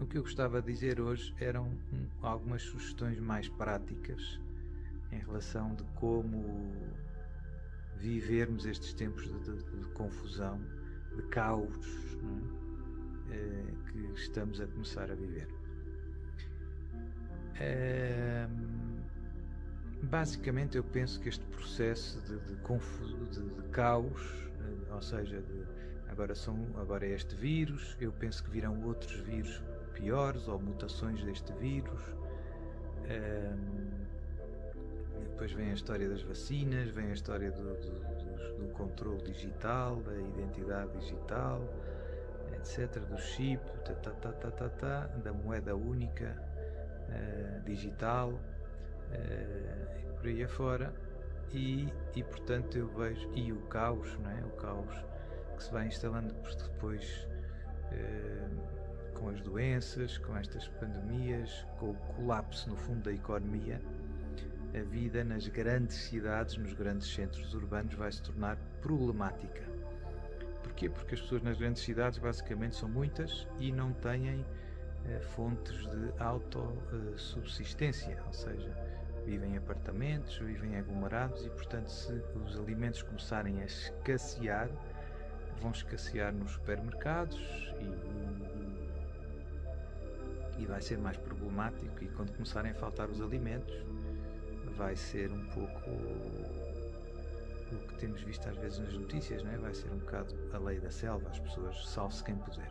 O que eu gostava de dizer hoje eram algumas sugestões mais práticas em relação de como vivermos estes tempos de confusão, de caos, não é? Que estamos a começar a viver. Basicamente eu penso que este processo de caos, ou seja, agora é este vírus, eu penso que virão outros vírus piores ou mutações deste vírus. Depois vem a história das vacinas, vem a história do controle digital, da identidade digital, etc., do chip, da moeda única digital, e por aí afora. E portanto eu vejo, e o caos, não é? O caos que se vai instalando depois com as doenças, com estas pandemias, com o colapso no fundo da economia. A vida nas grandes cidades, nos grandes centros urbanos vai se tornar problemática. Porquê? Porque as pessoas nas grandes cidades basicamente são muitas e não têm fontes de autossubsistência, ou seja, vivem em apartamentos, vivem aglomerados e, portanto, se os alimentos começarem a escassear, vão escassear nos supermercados e vai ser mais problemático, e quando começarem a faltar os alimentos vai ser um pouco o que temos visto às vezes nas notícias, não é? Vai ser um bocado a lei da selva, as pessoas salve-se quem puder.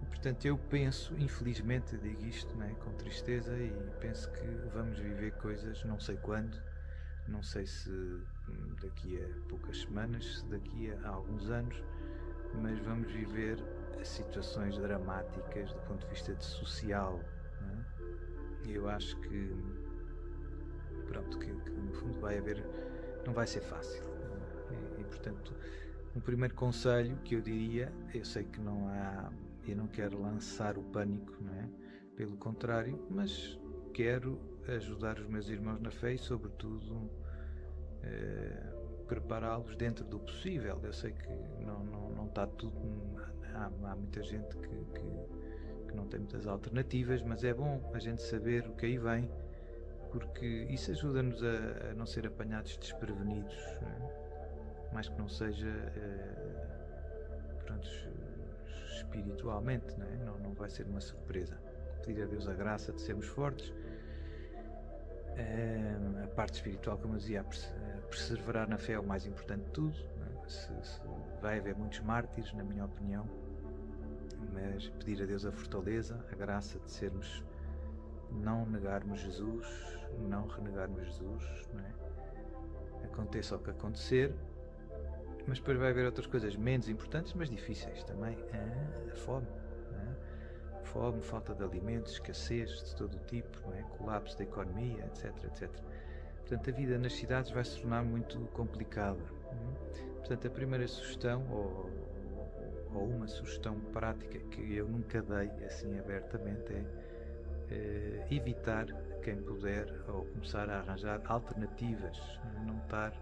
E, portanto, eu penso, infelizmente digo isto, não é? Com tristeza, e penso que vamos viver coisas, não sei quando, não sei se daqui a poucas semanas, se daqui a alguns anos, mas vamos viver situações dramáticas do ponto de vista de social, não é? E eu acho que pronto, que no fundo vai haver, não vai ser fácil, e portanto um primeiro conselho que eu diria, eu sei que não há, eu não quero lançar o pânico, não é? Pelo contrário, mas quero ajudar os meus irmãos na fé e sobretudo prepará-los dentro do possível. Eu sei que não está tudo, há muita gente que não tem muitas alternativas, mas é bom a gente saber o que aí vem, porque isso ajuda-nos a não ser apanhados desprevenidos, não é? Mais que não seja pronto, espiritualmente, não é? Não vai ser uma surpresa. Pedir a Deus a graça de sermos fortes, a parte espiritual, como eu dizia, a perseverar na fé é o mais importante de tudo, não é? Vai haver muitos mártires, na minha opinião, mas pedir a Deus a fortaleza, a graça de sermos, não negarmos Jesus, não renegarmos Jesus, não é? Aconteça o que acontecer, mas depois vai haver outras coisas menos importantes, mas difíceis também. A fome, não é? Fome, falta de alimentos, escassez de todo o tipo, não é? Colapso da economia, etc, etc. Portanto, a vida nas cidades vai se tornar muito complicada, não é? Portanto, a primeira sugestão, ou uma sugestão prática que eu nunca dei assim abertamente, é evitar, quem puder, ou começar a arranjar alternativas, não estar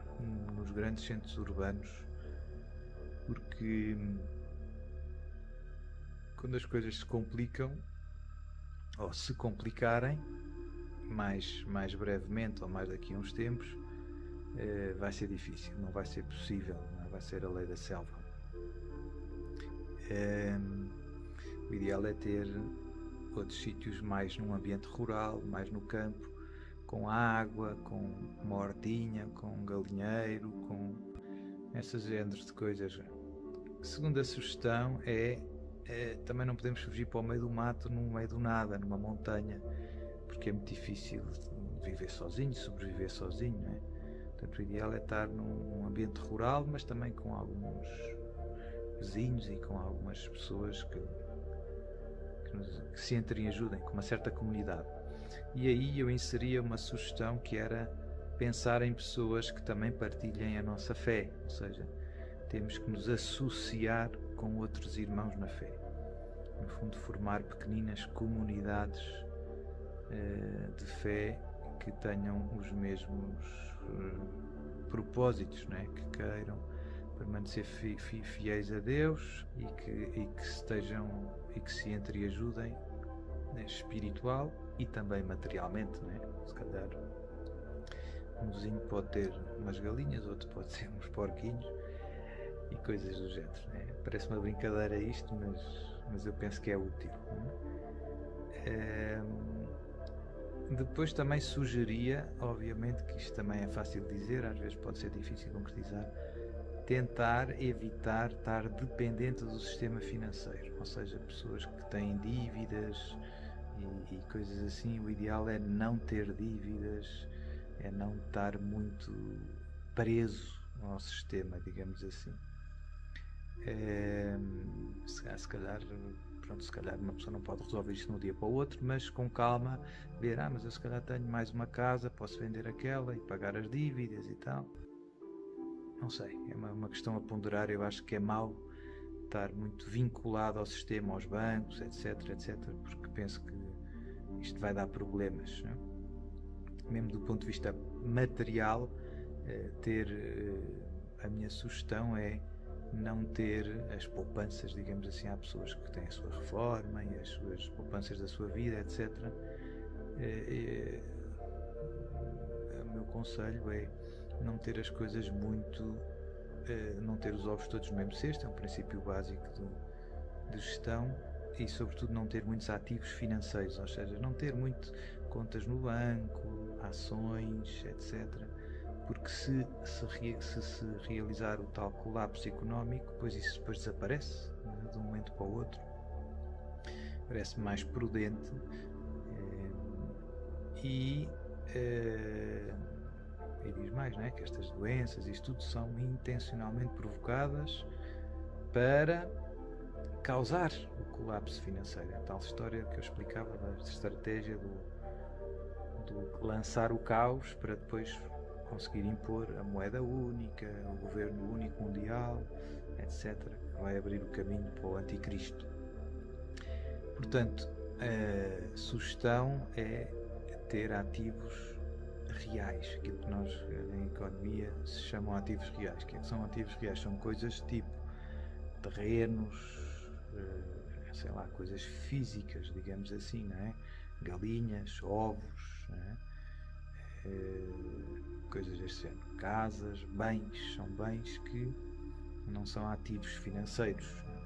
nos grandes centros urbanos, porque quando as coisas se complicam, ou se complicarem mais brevemente ou mais daqui a uns tempos, vai ser difícil, não vai ser possível, não é? Vai ser a lei da selva. O ideal é ter outros sítios mais num ambiente rural, mais no campo, com água, com uma hortinha, com um galinheiro, com essas géneros de coisas. A segunda sugestão também não podemos fugir para o meio do mato, no meio do nada, numa montanha, porque é muito difícil viver sozinho, sobreviver sozinho, não é? Portanto, o ideal é estar num ambiente rural, mas também com alguns vizinhos e com algumas pessoas que se entreajudem, com uma certa comunidade. E aí eu inseria uma sugestão que era pensar em pessoas que também partilhem a nossa fé, ou seja, temos que nos associar com outros irmãos na fé. No fundo, formar pequeninas comunidades de fé que tenham os mesmos propósitos, não é? Que queiram permanecer fiéis a Deus e que estejam e que se entreajudem, né, espiritual e também materialmente, não é? Se calhar um vizinho pode ter umas galinhas, outro pode ter uns porquinhos e coisas do género, né? Parece uma brincadeira isto, mas eu penso que é útil, depois também sugeria, obviamente que isto também é fácil de dizer, às vezes pode ser difícil de concretizar, tentar evitar estar dependente do sistema financeiro, ou seja, pessoas que têm dívidas e coisas assim, o ideal é não ter dívidas, é não estar muito preso ao sistema, digamos assim. Se calhar, pronto, se calhar uma pessoa não pode resolver isto de um dia para o outro, mas com calma ver, mas eu se calhar tenho mais uma casa, posso vender aquela e pagar as dívidas e tal. Não sei, é uma questão a ponderar. Eu acho que é mau estar muito vinculado ao sistema, aos bancos, etc, porque penso que isto vai dar problemas, não é? Mesmo do ponto de vista material, a minha sugestão é não ter as poupanças, digamos assim. Há pessoas que têm a sua reforma e as suas poupanças da sua vida, etc. O meu conselho é não ter as coisas muito, não ter os ovos todos no mesmo cesto, é um princípio básico de gestão, e sobretudo não ter muitos ativos financeiros, ou seja, não ter muito contas no banco, ações, etc. Porque se realizar o tal colapso económico, pois isso depois desaparece, né, de um momento para o outro. Parece-me mais prudente e diz mais, né, que estas doenças, isto tudo são intencionalmente provocadas para causar o colapso financeiro. A tal história que eu explicava da estratégia do lançar o caos para depois conseguir impor a moeda única, o governo único mundial, etc., que vai abrir o caminho para o anticristo. Portanto, a sugestão é ter ativos reais, aquilo que nós em economia se chamam ativos reais. O que são ativos reais? São coisas tipo terrenos, sei lá, coisas físicas, digamos assim, não é? Galinhas, ovos, não é? Coisas deste género, casas, bens, são bens que não são ativos financeiros, não é?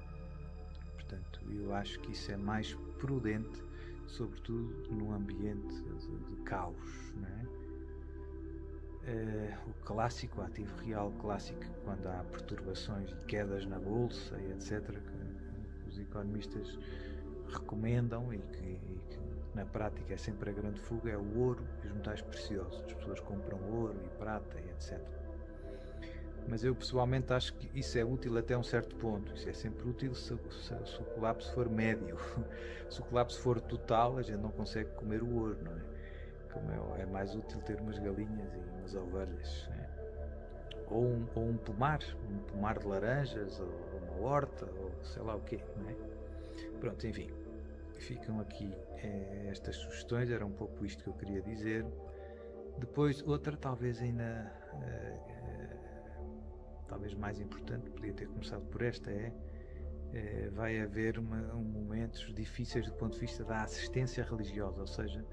Portanto, eu acho que isso é mais prudente, sobretudo num ambiente de caos, não é? O clássico, o ativo real clássico, quando há perturbações e quedas na bolsa e etc., que os economistas recomendam e que na prática é sempre a grande fuga, é o ouro e os metais preciosos. As pessoas compram ouro e prata e etc. Mas eu pessoalmente acho que isso é útil até um certo ponto. Isso é sempre útil se o colapso for médio. Se o colapso for total, a gente não consegue comer o ouro, não é? Como é mais útil ter umas galinhas e umas ovelhas, né? ou um pomar de laranjas, ou uma horta, ou sei lá o quê, não é? Pronto, enfim, ficam aqui estas sugestões, era um pouco isto que eu queria dizer. Depois, outra talvez ainda talvez mais importante, podia ter começado por esta, vai haver momentos difíceis do ponto de vista da assistência religiosa, ou seja,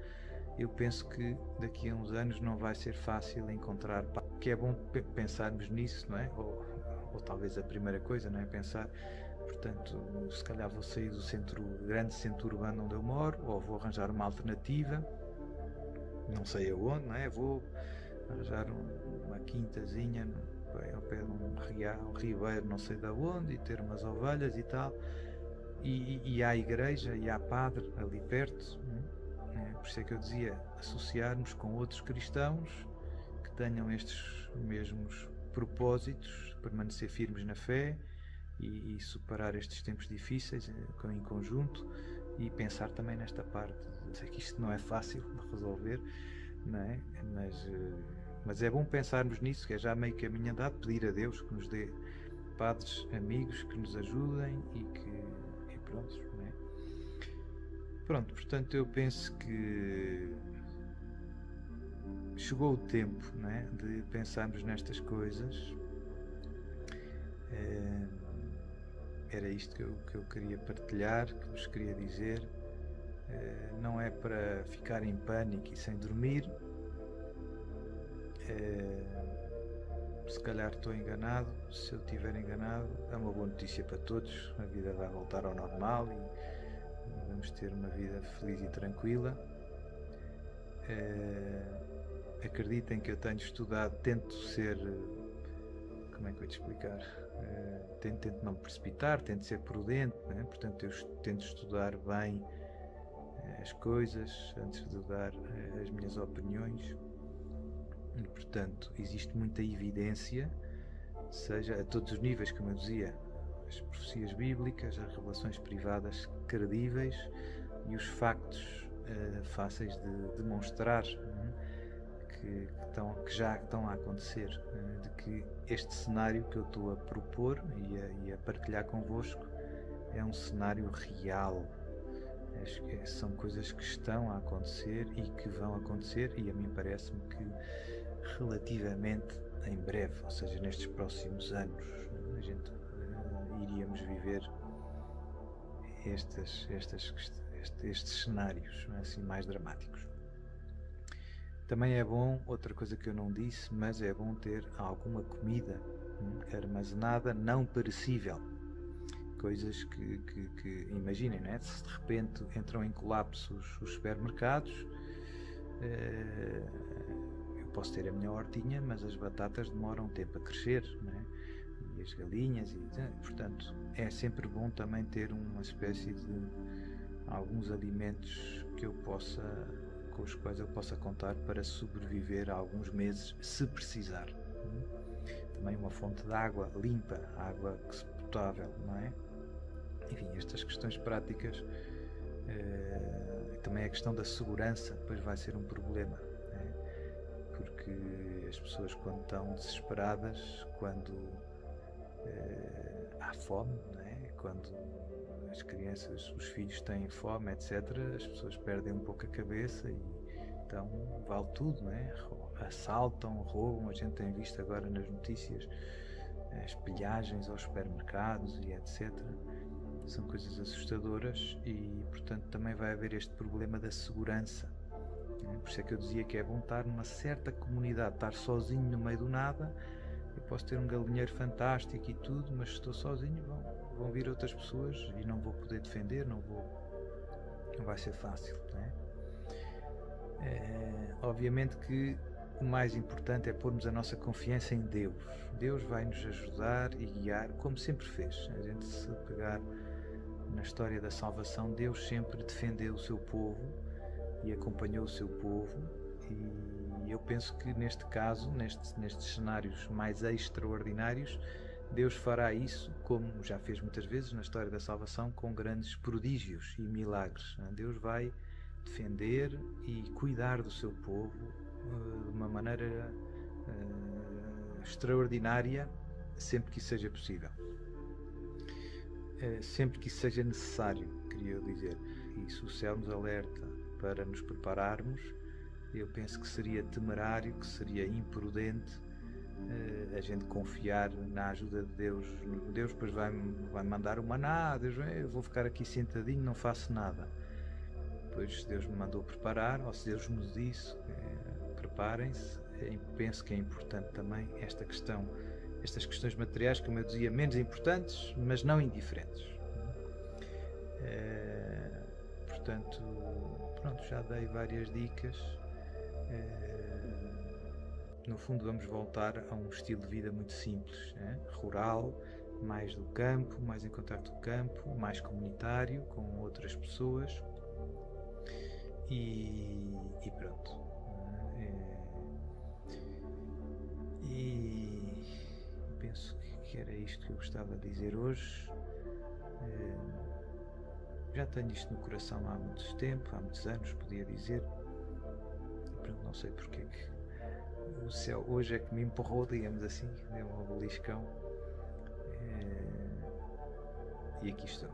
eu penso que daqui a uns anos não vai ser fácil encontrar, que é bom pensarmos nisso, não é? Ou talvez a primeira coisa, não é? Pensar, portanto, se calhar vou sair do grande centro urbano onde eu moro, ou vou arranjar uma alternativa, não sei aonde, não é? Vou arranjar uma quintazinha ao pé de um ribeiro, não sei de onde, e ter umas ovelhas e tal, e há igreja e há padre ali perto, não é? Por isso é que eu dizia, associar-nos com outros cristãos que tenham estes mesmos propósitos, permanecer firmes na fé e superar estes tempos difíceis em conjunto, e pensar também nesta parte. Sei que isto não é fácil de resolver, não é? Mas é bom pensarmos nisso, que é já meio caminho andado, pedir a Deus que nos dê padres amigos que nos ajudem e pronto, não é? Pronto, portanto eu penso que chegou o tempo, não é, de pensarmos nestas coisas. Era isto que eu queria partilhar, que vos queria dizer. Não é para ficar em pânico e sem dormir. Se calhar estou enganado. Se eu estiver enganado, é uma boa notícia para todos. A vida vai voltar ao normal e vamos ter uma vida feliz e tranquila. Acreditem que eu tenho estudado, tento ser, como é que eu vou te explicar, tento não me precipitar, tento ser prudente, né? Portanto eu tento estudar bem as coisas antes de dar as minhas opiniões e, portanto, existe muita evidência, seja a todos os níveis, como eu dizia, as profecias bíblicas, as revelações privadas credíveis e os factos fáceis de demonstrar, que já estão a acontecer, de que este cenário que eu estou a propor e a partilhar convosco é um cenário real. São coisas que estão a acontecer e que vão acontecer, e a mim parece-me que relativamente em breve, ou seja, nestes próximos anos, a gente iríamos viver estes cenários assim mais dramáticos. Também é bom, outra coisa que eu não disse, mas é bom ter alguma comida armazenada não perecível. Coisas que imaginem, né? Se de repente entram em colapso os supermercados, eu posso ter a minha hortinha, mas as batatas demoram tempo a crescer, né? E as galinhas, portanto é sempre bom também ter uma espécie de alguns alimentos com os quais eu possa contar para sobreviver a alguns meses, se precisar. Também uma fonte de água limpa, água potável, não é? Enfim, estas questões práticas. Também a questão da segurança depois vai ser um problema, né? Porque as pessoas, quando estão desesperadas, quando há fome, né? Quando as crianças, os filhos têm fome, etc., as pessoas perdem um pouco a cabeça e então vale tudo, né? Assaltam, roubam. A gente tem visto agora nas notícias as pilhagens aos supermercados e etc. São coisas assustadoras e, portanto, também vai haver este problema da segurança. Por isso é que eu dizia que é bom estar numa certa comunidade, estar sozinho no meio do nada. Eu posso ter um galinheiro fantástico e tudo, mas se estou sozinho vão vir outras pessoas e não vou poder defender, não vai ser fácil, não é? Obviamente que o mais importante é pormos a nossa confiança em Deus. Deus vai nos ajudar e guiar, como sempre fez. A gente, se pegar na história da salvação, Deus sempre defendeu o seu povo e acompanhou o seu povo, e eu penso que neste caso, nestes cenários mais extraordinários, Deus fará isso, como já fez muitas vezes na história da salvação, com grandes prodígios e milagres. Deus vai defender e cuidar do seu povo de uma maneira extraordinária, sempre que isso seja possível. Sempre que isso seja necessário, queria eu dizer. E se o céu nos alerta para nos prepararmos, eu penso que seria temerário, que seria imprudente a gente confiar na ajuda de Deus. Deus depois vai mandar o maná, Deus, eu vou ficar aqui sentadinho, não faço nada. Depois Deus me mandou preparar, ou se Deus nos disse, preparem-se. Penso que é importante também estas questões materiais, como eu dizia, menos importantes, mas não indiferentes. Portanto, pronto, já dei várias dicas. No fundo, vamos voltar a um estilo de vida muito simples, rural, mais do campo, mais em contato com o campo, mais comunitário, com outras pessoas, e pronto. E penso que era isto que eu gostava de dizer hoje. já tenho isto no coração há muito tempo, há muitos anos, podia dizer. E pronto, não sei porque é que o céu hoje é que me empurrou, digamos assim, deu um beliscão. E aqui estou.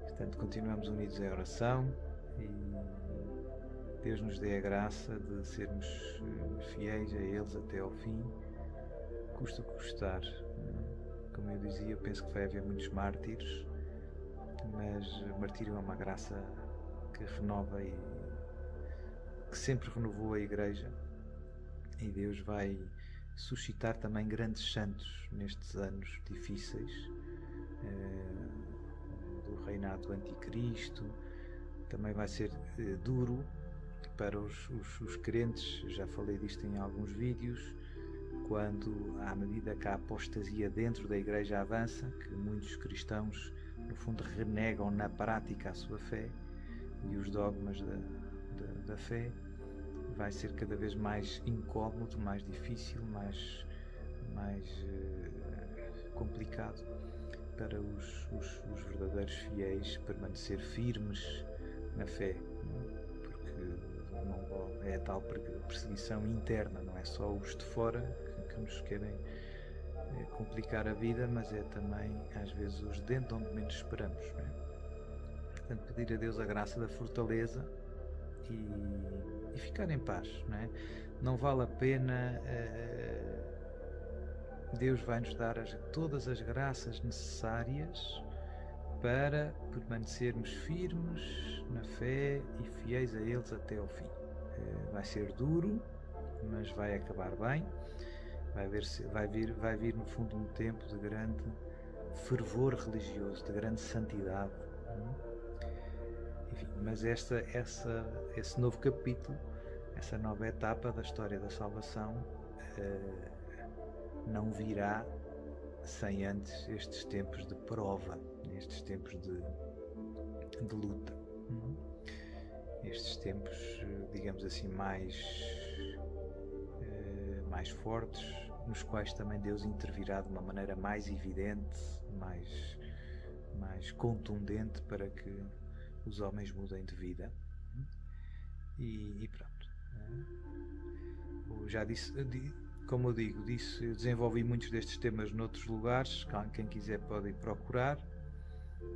Portanto, continuamos unidos em oração e Deus nos dê a graça de sermos fiéis a eles até ao fim, custa o que custar. Como eu dizia, eu penso que vai haver muitos mártires, mas o martírio é uma graça que renova e que sempre renovou a Igreja, e Deus vai suscitar também grandes santos nestes anos difíceis do reinado do Anticristo. Também vai ser duro para os crentes, já falei disto em alguns vídeos, quando, à medida que a apostasia dentro da Igreja avança, que muitos cristãos no fundo renegam na prática a sua fé e os dogmas da fé, vai ser cada vez mais incómodo, mais difícil, mais complicado para os verdadeiros fiéis permanecer firmes na fé, porque não é a tal perseguição interna, não é só os de fora que nos querem complicar a vida, mas é também às vezes os de dentro onde menos esperamos, não é? Portanto, pedir a Deus a graça da fortaleza e ficar em paz, não é? Não vale a pena. Deus vai nos dar todas as graças necessárias para permanecermos firmes na fé e fiéis a eles até ao fim. Vai ser duro, mas vai acabar bem. Vai vir no fundo um tempo de grande fervor religioso, de grande santidade. Enfim, mas esse novo capítulo, essa nova etapa da história da salvação, não virá sem antes estes tempos de prova, estes tempos de luta, estes tempos, digamos assim, mais fortes, nos quais também Deus intervirá de uma maneira mais evidente, mais contundente, para que os homens mudem de vida. E pronto. Eu já disse, como eu digo, eu desenvolvi muitos destes temas noutros lugares. Quem quiser pode ir procurar.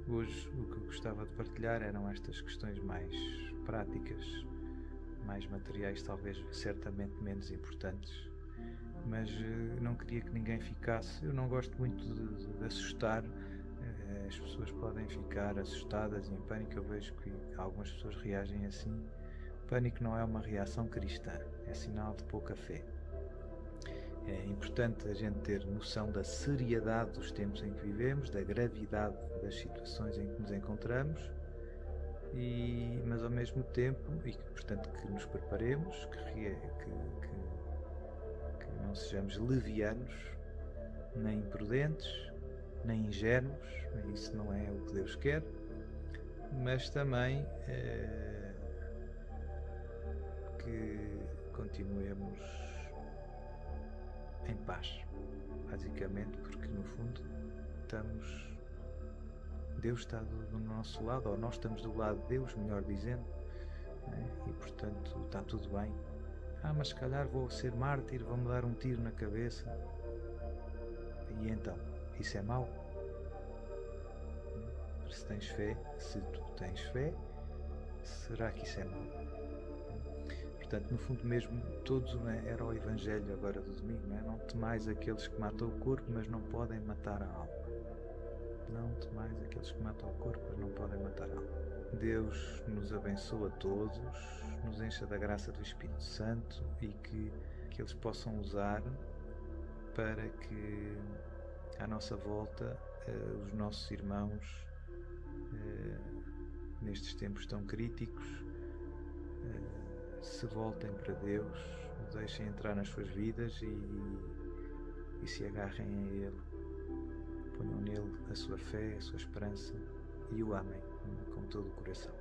Hoje o que eu gostava de partilhar eram estas questões mais práticas, mais materiais, talvez certamente menos importantes, mas não queria que ninguém ficasse. Eu não gosto muito de assustar. As pessoas podem ficar assustadas e em pânico. Eu vejo que algumas pessoas reagem assim. Pânico não é uma reação cristã, é sinal de pouca fé. É importante a gente ter noção da seriedade dos tempos em que vivemos, da gravidade das situações em que nos encontramos, mas ao mesmo tempo, e portanto que nos preparemos, que não sejamos levianos, nem imprudentes, nem ingênuos. Isso não é o que Deus quer, mas também que continuemos em paz, basicamente, porque no fundo Deus está do nosso lado, ou nós estamos do lado de Deus, melhor dizendo, né? E portanto está tudo bem. Mas se calhar vou ser mártir, vou-me dar um tiro na cabeça, e então, isso é mau? Se tens fé, se tu tens fé, será que isso é mau? Portanto, no fundo mesmo, era o Evangelho agora do domingo, não é? Não temais aqueles que matam o corpo, mas não podem matar a alma. Não temais aqueles que matam o corpo, mas não podem matar a alma. Deus nos abençoe a todos, nos encha da graça do Espírito Santo, e que eles possam usar para que à nossa volta os nossos irmãos, nestes tempos tão críticos, se voltem para Deus, o deixem entrar nas suas vidas e se agarrem a Ele, ponham nele a sua fé, a sua esperança e o amem com todo o coração.